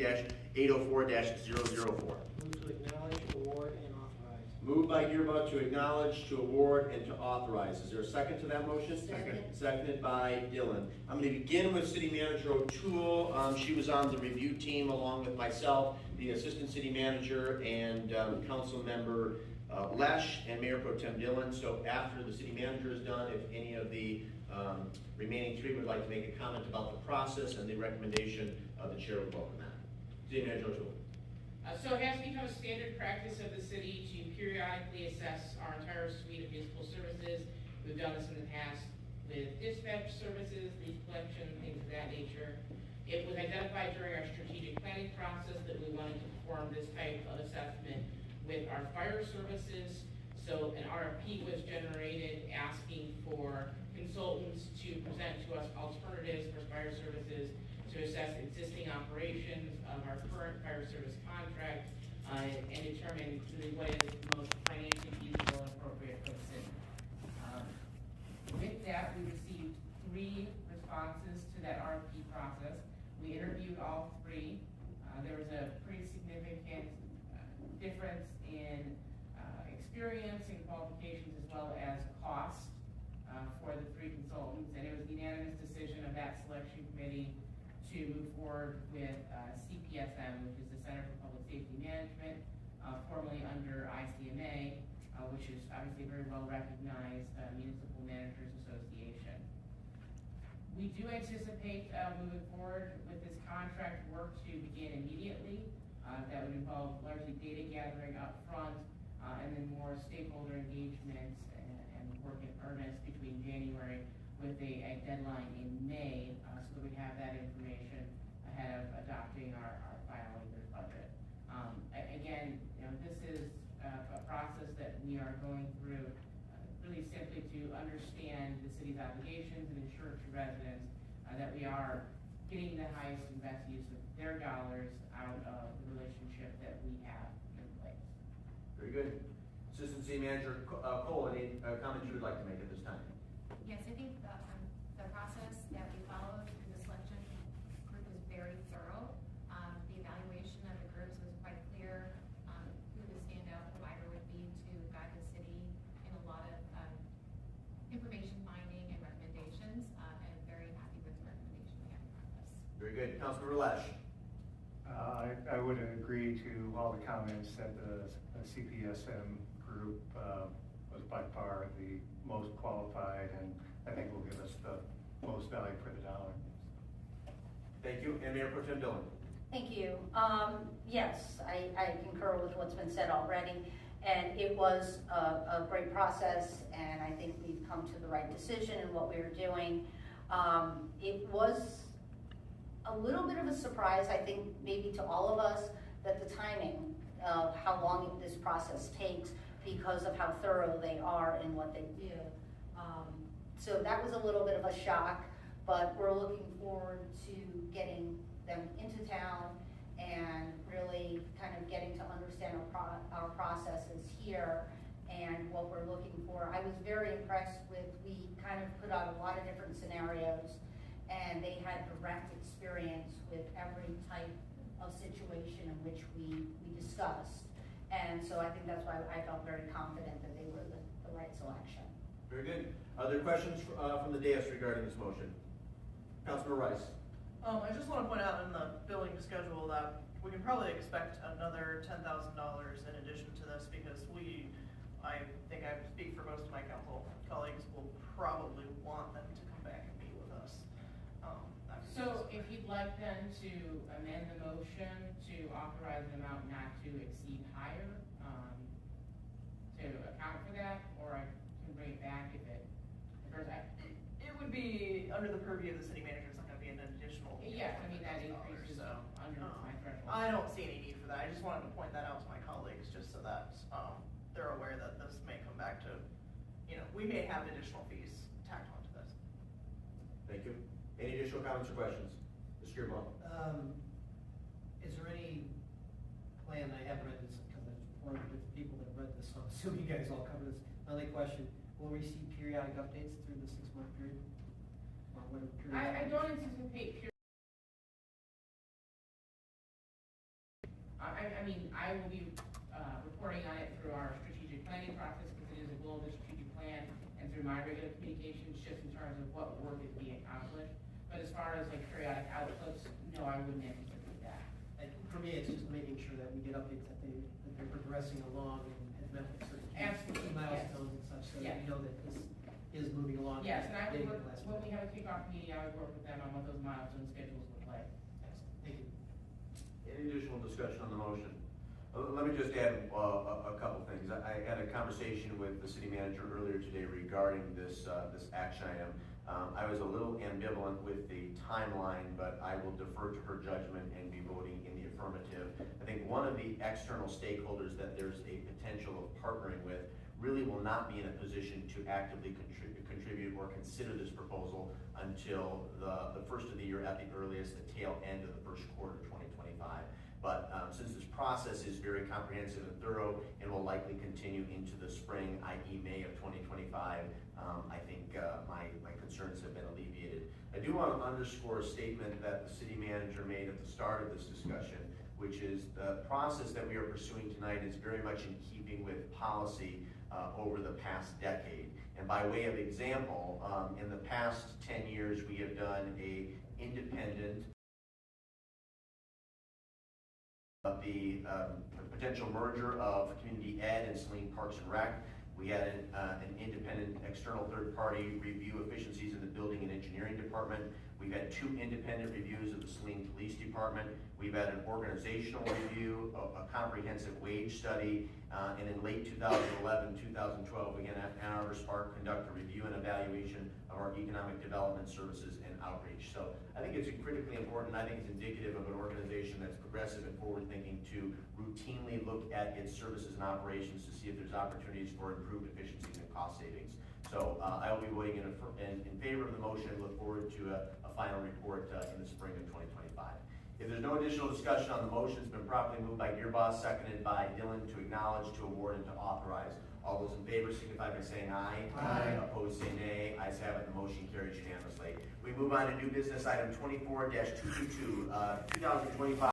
2023-804-004. Move to acknowledge, award, and authorize. Moved by Gearba to acknowledge, to award, and to authorize. Is there a second to that motion? Second. Seconded by Dylan. I'm going to begin with City Manager O'Toole. She was on the review team along with myself, the Assistant City Manager, and Council Member Lesh, and Mayor Pro Tem Dylan. So after the City Manager is done, if any of the remaining three would like to make a comment about the process and the recommendation, the Chair would welcome that. City Manager O'Toole. So it has become a standard practice of the city to periodically assess our entire suite of municipal services. We've done this in the past with dispatch services, leaf collection, things of that nature. It was identified during our strategic planning process that we wanted to perform this type of assessment with our fire services. So an RFP was generated asking for consultants to present to us alternatives for fire services to assess existing operations of our current fire service contract and determine really what is most financially feasible and appropriate for the city. With that, we received 3 responses to that RFP process. We interviewed all 3. There was a pretty significant difference in experience and qualifications as well as cost for the 3 consultants, and it was the unanimous decision of that selection committee to move forward with CPSM, which is the Center for Public Safety Management, formerly under ICMA, which is obviously a very well recognized municipal managers association. We do anticipate moving forward with this contract work to begin immediately. That would involve largely data gathering up front, and then more stakeholder engagement and work in earnest between January with a deadline in May, so that we have that information ahead of adopting our filing year budget. Again, this is a process that we are going through really simply to understand the city's obligations and ensure to residents that we are getting the highest and best use of their dollars out of the relationship that we have in place. Very good. Assistant City Manager Cole, any comments you would like to make at this time? Yes, I think the process that we followed in the selection group was very thorough. The evaluation of the groups was quite clear who the standout provider would be to guide the city in a lot of information finding and recommendations, and very happy with the recommendation we have in front of us. Very good. Councilmember Lesh. I would agree to all the comments that the CPSM group was by far the most qualified, and I think will give us the most value for the dollar. Thank you. And Mayor Pro Tem Dillon. Thank you. Yes, I concur with what's been said already, and it was a great process, and I think we've come to the right decision in what we were doing. It was a little bit of a surprise, I think, maybe to all of us, that the timing of how long this process takes because of how thorough they are in what they do. So that was a little bit of a shock, but we're looking forward to getting them into town and really kind of getting to understand our processes here and what we're looking for. I was very impressed with, we kind of put out a lot of different scenarios, and they had direct experience with every type of situation in which we discussed. And so I think that's why I felt very confident that they were the right selection. Very good. Are there questions from the dais regarding this motion? Councilmember Rice. I just want to point out in the billing schedule that we can probably expect another $10,000 in addition to this, because I think I speak for most of my council colleagues, will probably want them to come back and meet with us. So if you'd like them to amend the motion to authorize the amount not to exceed higher, to account for that, or I can bring it back if it occurs. It would be under the purview of the city manager. It's not going to be an additional. Yes, I mean that increase is under my threshold. I don't see any need for that. I just wanted to point that out to my colleagues, just so that they're aware that this may come back to, we may have additional fees tacked onto this. Thank you. Any additional comments or questions? Mr. Gearba. Is there any plan, I haven't read this because there's 400 different people that have read this, so I'm assuming you guys all cover this. My only question, will we see periodic updates through the 6-month period? Or whatever period? I don't anticipate I mean, I will be, reporting on it through our strategic planning process, because it is a goal of the strategic plan, and through my regular communications, just in terms of what work is being accomplished. But as far as like periodic outputs, no, I wouldn't anticipate that. And for me, it's just making sure that we get updates that they're progressing along and have met certain Absolutely, key milestones and such, so that Yeah. we know that this is moving along. Yes, and I would Getting work, the last when one. we have a kickoff meeting, I would work with them on what those milestone schedules look like. Excellent. Thank you. Any additional discussion on the motion? Let me just add a couple things. I had a conversation with the city manager earlier today regarding this action item. I was a little ambivalent with the timeline, but I will defer to her judgment and be voting in the affirmative. I think one of the external stakeholders that there's a potential of partnering with really will not be in a position to actively contribute or consider this proposal until the first of the year at the earliest, the tail end of the first quarter of 2025. But since this process is very comprehensive and thorough and will likely continue into the spring, i.e. May of 2025, I think my concerns have been alleviated. I do want to underscore a statement that the city manager made at the start of this discussion, which is the process that we are pursuing tonight is very much in keeping with policy over the past decade. And by way of example, in the past 10 years, we have done a independent of the potential merger of Community Ed and Saline Parks and Rec. We had an independent external third party review efficiencies in the building and engineering department. We've had 2 independent reviews of the Saline Police Department. We've had an organizational review, a comprehensive wage study, and in late 2011, 2012, again at Ann Arbor Spark, conduct a review and evaluation of our economic development services and outreach. So I think it's critically important. I think it's indicative of an organization that's progressive and forward-thinking to routinely look at its services and operations to see if there's opportunities for improved efficiencies and cost savings. So I will be voting in favor of the motion and look forward to a final report in the spring of 2025. If there's no additional discussion on the motion, it's been properly moved by Gearboss, seconded by Dillon to acknowledge, to award, and to authorize. All those in favor signify by saying aye. Aye. Opposed say nay. Ayes have it, the motion carries unanimously. We move on to new business item 24-222, 2025.